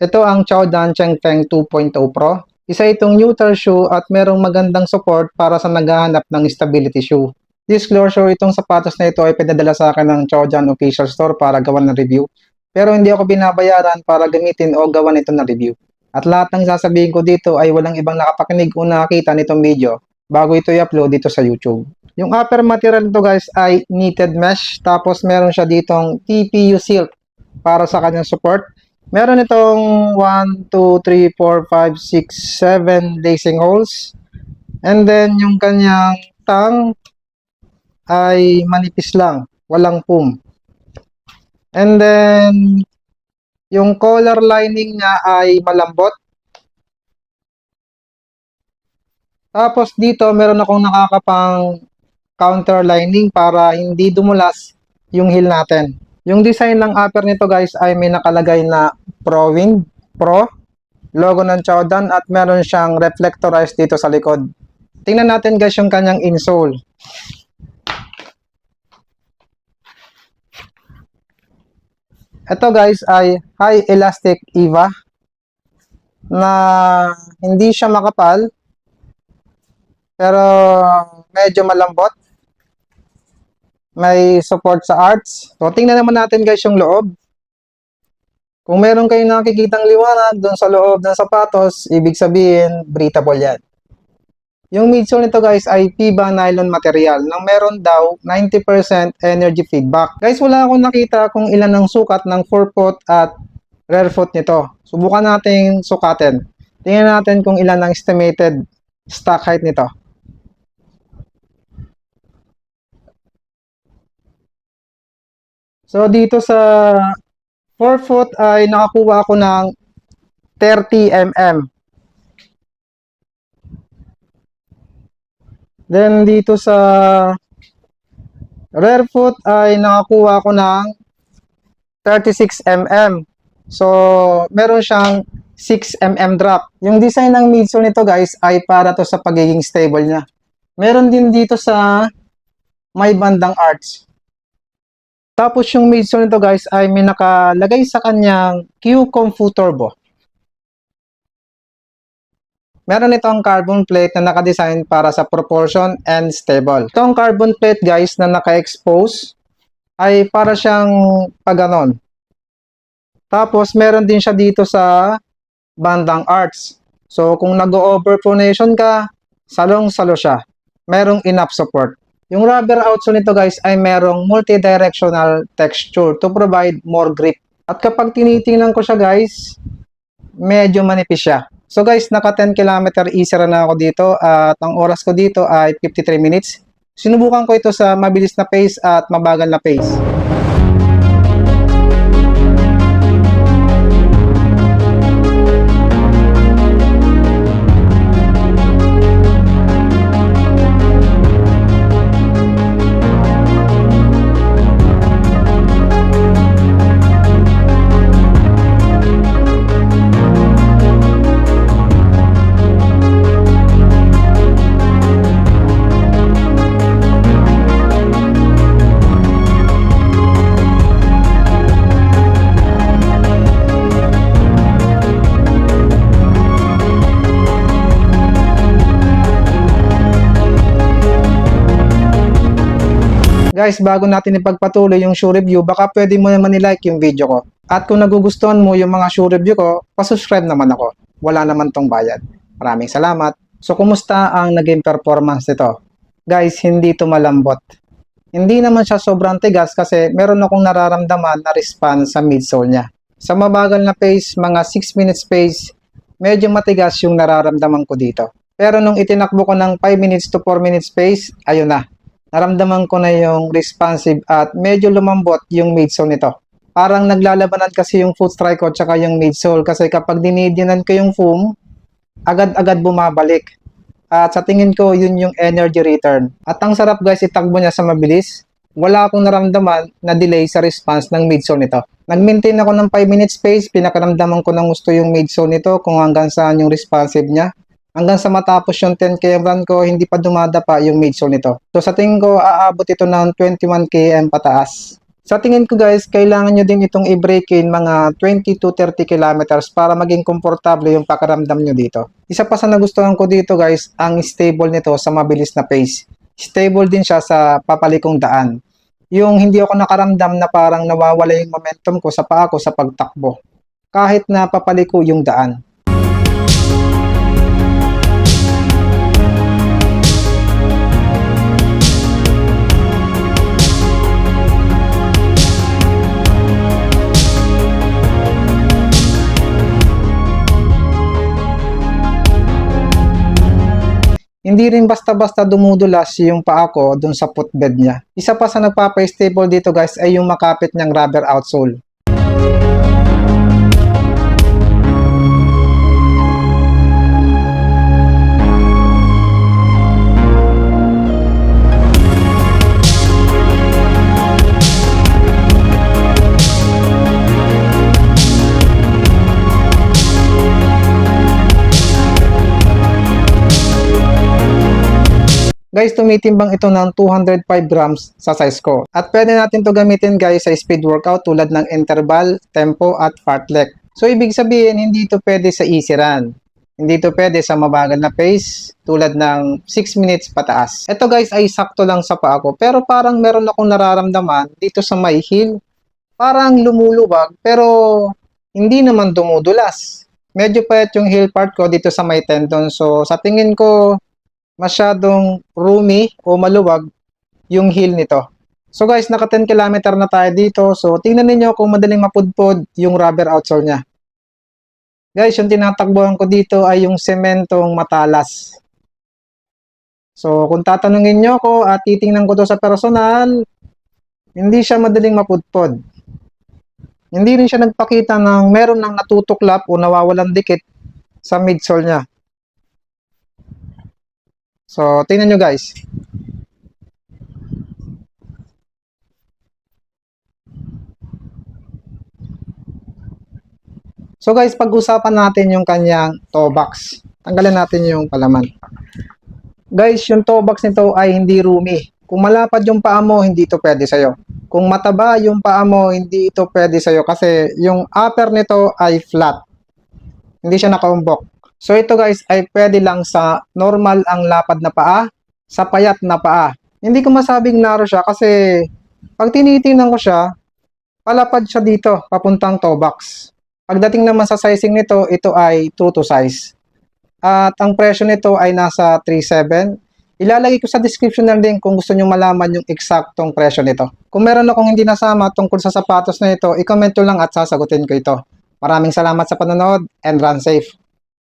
Ito ang Chaodan Chengfeng 2.0 Pro. Isa itong neutral shoe at merong magandang support para sa naghahanap ng stability shoe. Disclosure, itong sapatos na ito ay pinadala sa akin ng Chaodan official store para gawan ng review. Pero hindi ako binabayaran para gamitin o gawan ito ng review. At lahat ng sasabihin ko dito ay walang ibang nakapakinig o nakakita nitong video bago ito i-upload dito sa YouTube. Yung upper material nito guys ay knitted mesh, tapos meron siya ditong TPU silk para sa kanyang support. Meron itong 1, 2, 3, 4, 5, 6, 7 lacing holes. And then yung kanyang tang ay manipis lang, walang foam. And then yung collar lining niya ay malambot. Tapos dito meron akong nakakapang counter lining para hindi dumulas yung heel natin. Yung design ng upper nito guys ay may nakalagay na ProWind Pro, logo ng Chaodan, at meron siyang reflectorized dito sa likod. Tingnan natin guys yung kanyang insole. Ito guys ay high elastic EVA na hindi siya makapal pero medyo malambot. May support sa arch. So tingnan naman natin guys yung loob. Kung meron kayong nakikitang liwanag doon sa loob ng sapatos, ibig sabihin breathable yan. Yung midsole nito guys ay FIBA nylon material na meron daw 90% energy feedback. Guys, wala akong nakita kung ilan ang sukat ng forefoot at rearfoot nito. Subukan natin sukatin. Tingnan natin kung ilan ang estimated stock height nito. So dito sa forefoot ay nakakuha ako ng 30 mm. Then dito sa rear foot ay nakakuha ko ng 36 mm. So meron siyang 6 mm drop. Yung design ng midsole nito guys ay para to sa pagiging stable niya. Meron din dito sa may bandang arch. Tapos yung midsole nito guys ay may nakalagay sa kanyang Q-Comfu Turbo. Meron itong carbon plate na nakadesign para sa proportion and stable. Itong carbon plate guys na naka-expose ay para siyang paganon. Tapos meron din siya dito sa bandang arch. So kung nag-overpronation ka, salong-salo siya. Merong enough support. Yung rubber outsole nito guys ay merong multi-directional texture to provide more grip. At kapag tinitingnan ko siya guys, medyo manipis siya. So guys, naka 10 km easier na ako dito at ang oras ko dito ay 53 minutes. Sinubukan ko ito sa mabilis na pace at mabagal na pace. Guys, bago natin ipagpatuloy yung shoe review, baka pwede mo naman i-like yung video ko. At kung nagugustuhan mo yung mga shoe review ko, pasubscribe naman ako. Wala naman tong bayad. Maraming salamat. So, kumusta ang naging performance nito? Guys, hindi ito malambot. Hindi naman siya sobrang tigas kasi meron akong nararamdaman na response sa midsole niya. Sa mabagal na pace, mga 6 minutes pace, medyo matigas yung nararamdaman ko dito. Pero nung itinakbo ko ng 5 minutes to 4 minutes pace, ayun na. Naramdaman ko na yung responsive at medyo lumambot yung midsole nito. Parang naglalabanan kasi yung foot strike ko tsaka yung midsole kasi kapag dinidyanan ko yung foam, agad-agad bumabalik. At sa tingin ko, yun yung energy return. At ang sarap guys, itakbo niya sa mabilis. Wala akong naramdaman na delay sa response ng midsole nito. Nag-maintain ako ng 5 minutes pace, pinakaramdaman ko ng gusto yung midsole nito kung hanggang saan yung responsive niya. Hanggang sa matapos yung 10 km run ko, hindi pa dumadapa yung midsole nito. So sa tingin ko, aabot ito ng 21 km pataas. Sa tingin ko guys, kailangan nyo din itong i-break in mga 20 to 30 kilometers para maging komportable yung pakiramdam nyo dito. Isa pa sa nagustuhan ko dito guys, ang stable nito sa mabilis na pace. Stable din siya sa papalikong daan. Yung hindi ako nakaramdam na parang nawawala yung momentum ko sa paa ko sa pagtakbo. Kahit na papaliko yung daan. Hindi rin basta-basta dumudulas yung paa ko dun sa footbed niya. Isa pa sa nagpapa-stable dito guys ay yung makapit niyang rubber outsole. Guys, tumitimbang ito ng 205 grams sa size ko. At pwede natin to gamitin guys sa speed workout tulad ng interval, tempo at fartlek. So ibig sabihin, hindi ito pwede sa easy run. Hindi ito pwede sa mabagal na pace tulad ng 6 minutes pataas. Ito guys ay sakto lang sa paa ko. Pero parang meron akong nararamdaman dito sa may heel. Parang lumuluwag pero hindi naman dumudulas. Medyo payat yung heel part ko dito sa may tendon. So sa tingin ko, masyadong roomy o maluwag yung heel nito. So guys, naka 10 km na tayo dito. So tingnan niyo kung madaling mapudpod yung rubber outsole niya. Guys, yung tinatakbuhan ko dito ay yung sementong matalas. So kung tatanungin niyo ako at titingnan ko to sa personal, hindi siya madaling mapudpod. Hindi rin siya nagpakita ng meron ng natutuklap o nawawalan dikit sa midsole niya. So, tingnan nyo guys. So guys, pag-usapan natin yung kanyang toe box. Tanggalin natin yung palaman. Guys, yung toe box nito ay hindi roomy. Kung malapad yung paa mo, hindi ito pwede sa'yo. Kung mataba yung paa mo, hindi ito pwede sa'yo kasi yung upper nito ay flat. Hindi siya nakaumbok. So ito guys ay pwede lang sa normal ang lapad na paa, sa payat na paa. Hindi ko masabing narrow siya kasi pag tinitingnan ko siya, palapad siya dito, papuntang toe box. Pagdating naman sa sizing nito, ito ay true to size. At ang presyo nito ay nasa 3.7. Ilalagay ko sa description ng link kung gusto nyo malaman yung eksaktong presyo nito. Kung meron akong hindi nasama tungkol sa sapatos na ito, i-comment nyo lang at sasagutin ko ito. Maraming salamat sa panonood and run safe.